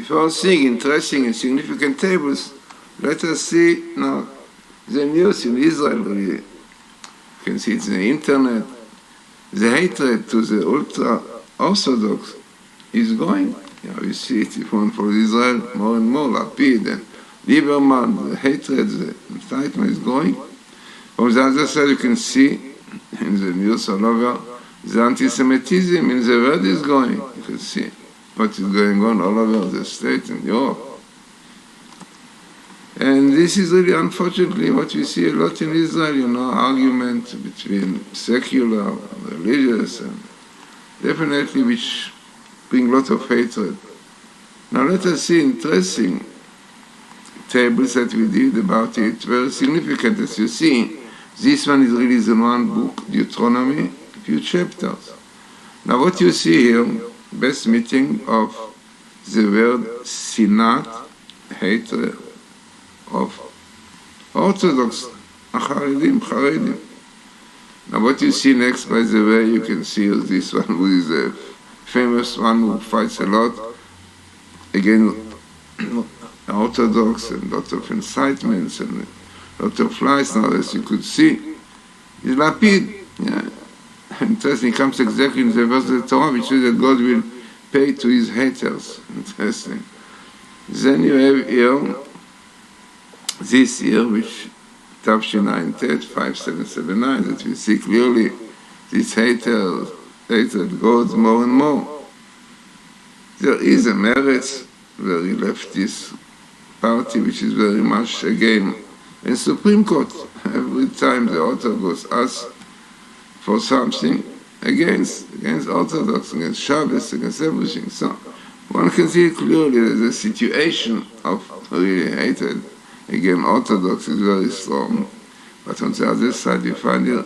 before seeing interesting and significant tables, let us see now the news in Israel. You can see it in the internet. The hatred to the ultra-Orthodox is going. You see it if one follows Israel more and more. Lapid and Lieberman, the hatred, the incitement is going. From the other side, you can see in the news all over, the anti-Semitism in the world is going. You can see what is going on all over the state in Europe. And this is really, unfortunately, what we see a lot in Israel, argument between secular, religious, and definitely which bring a lot of hatred. Now let us see interesting tables that we did about it, very significant, as you see. This one is really the one book, Deuteronomy, a few chapters. Now what you see here, best meeting of the word sinat, hatred, of Orthodox, Haredim. Now what you see next, by the way, you can see this one who is a famous one who fights a lot against Orthodox and a lot of incitements and a lot of lies. Now as you could see, is Lapid. Yeah. Interesting, it comes exactly in the verse of the Torah which says that God will pay to his haters. Interesting. Then you have here this year, which Tavshin 5779, that we see clearly this hatred goes more and more. There is a Meretz, very leftist party, which is very much again in Supreme Court. Every time the Orthodox ask for something against Orthodox, against Shabbos, against everything. So one can see clearly that the situation of really hatred again, Orthodox is very strong, but on the other side you find here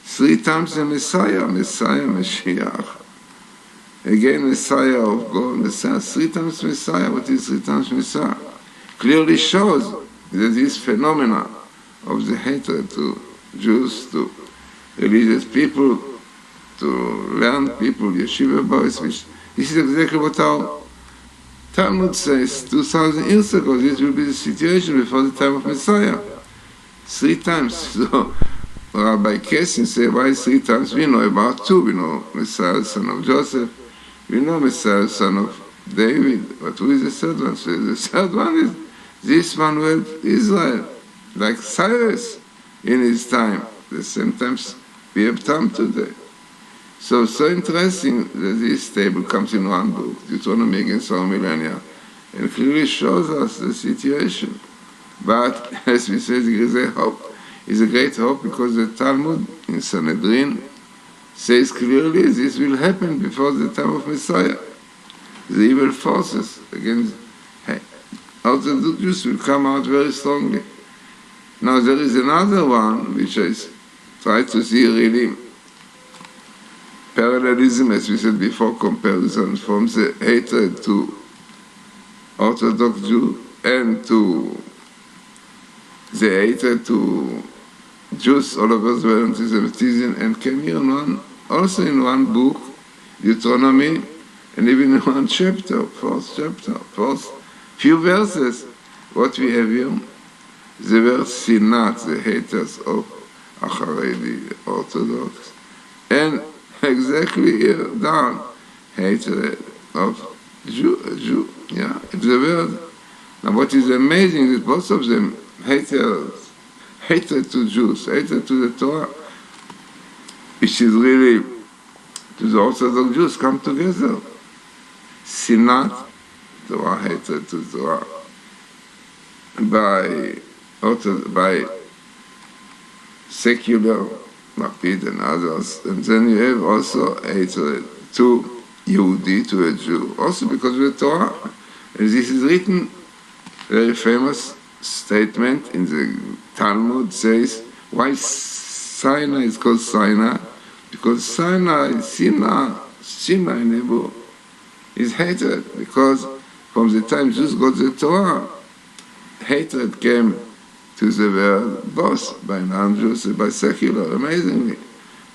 3 times the Messiah, Mashiach. Again, Messiah of God, Messiah, 3 times Messiah. What is 3 times Messiah? Clearly shows that this phenomena of the hatred to Jews, to religious people, to learned people, yeshiva boys, which this is exactly what our Talmud says 2,000 years ago. This will be the situation before the time of Messiah. 3 times. So Rabbi Kessin said, why 3 times? We know about 2. We know Messiah, son of Joseph. We know Messiah, son of David. But who is the 3rd one? So the 3rd one is this one with Israel, like Cyrus in his time. The same times we have time today. So interesting that this table comes in one book, Deuteronomy against our millennia, and clearly shows us the situation. But, as we said, there is a hope. It's a great hope because the Talmud in Sanhedrin says clearly this will happen before the time of Messiah. The evil forces against Orthodox Jews will come out very strongly. Now there is another one which I try to see really parallelism, as we said before, comparison from the hatred to Orthodox Jew and to the hatred to Jews all over the world, antisemitism, and came here also in one book, Deuteronomy, and even in one chapter, first few verses. What we have here, the word sinat, the haters of Haredi, Orthodox, and exactly here down, hatred of Jew, yeah, it's the word. Now what is amazing is both of them hatred to Jews, hatred to the Torah, which is really to the Orthodox Jews come together. Sinat, Torah, hatred to Torah, by secular Lapid and others, and then you have also hatred to Yehudi, to a Jew, also because of the Torah. And this is written, very famous statement in the Talmud says, why Sinai is called Sinai? Because Sinai, Sinai in Hebrew, is hatred, because from the time Jews got the Torah, hatred came to the world, both by non-Jews and by secular, amazingly.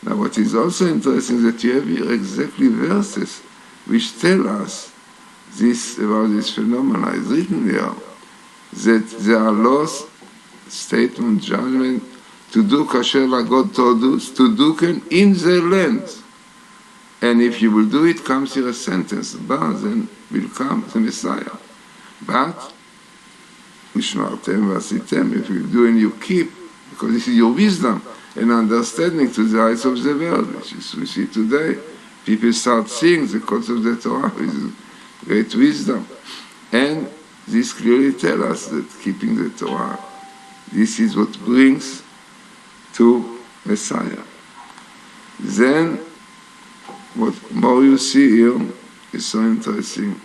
Now what is also interesting is that you have here exactly verses which tell us about this phenomena is written here, that there are laws, statement, judgment, to do kasher like God told us, to do in the land. And if you will do it, comes here a sentence, but then will come the Messiah. But, Mishmartem v'asitem, if you do and you keep, because this is your wisdom and understanding to the eyes of the world, which is we see today. People start seeing the codes of the Torah with great wisdom. And this clearly tells us that keeping the Torah, this is what brings to Messiah. Then, what more you see here is so interesting.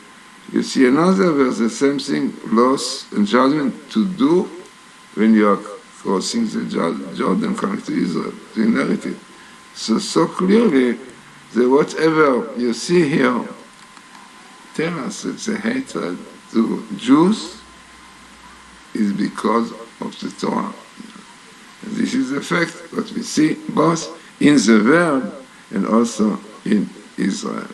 You see another verse, the same thing, laws and judgment to do when you are crossing the Jordan, coming to Israel, to inherit it. So clearly, that whatever you see here, tell us that the hatred to Jews is because of the Torah. And this is the fact that we see both in the world and also in Israel.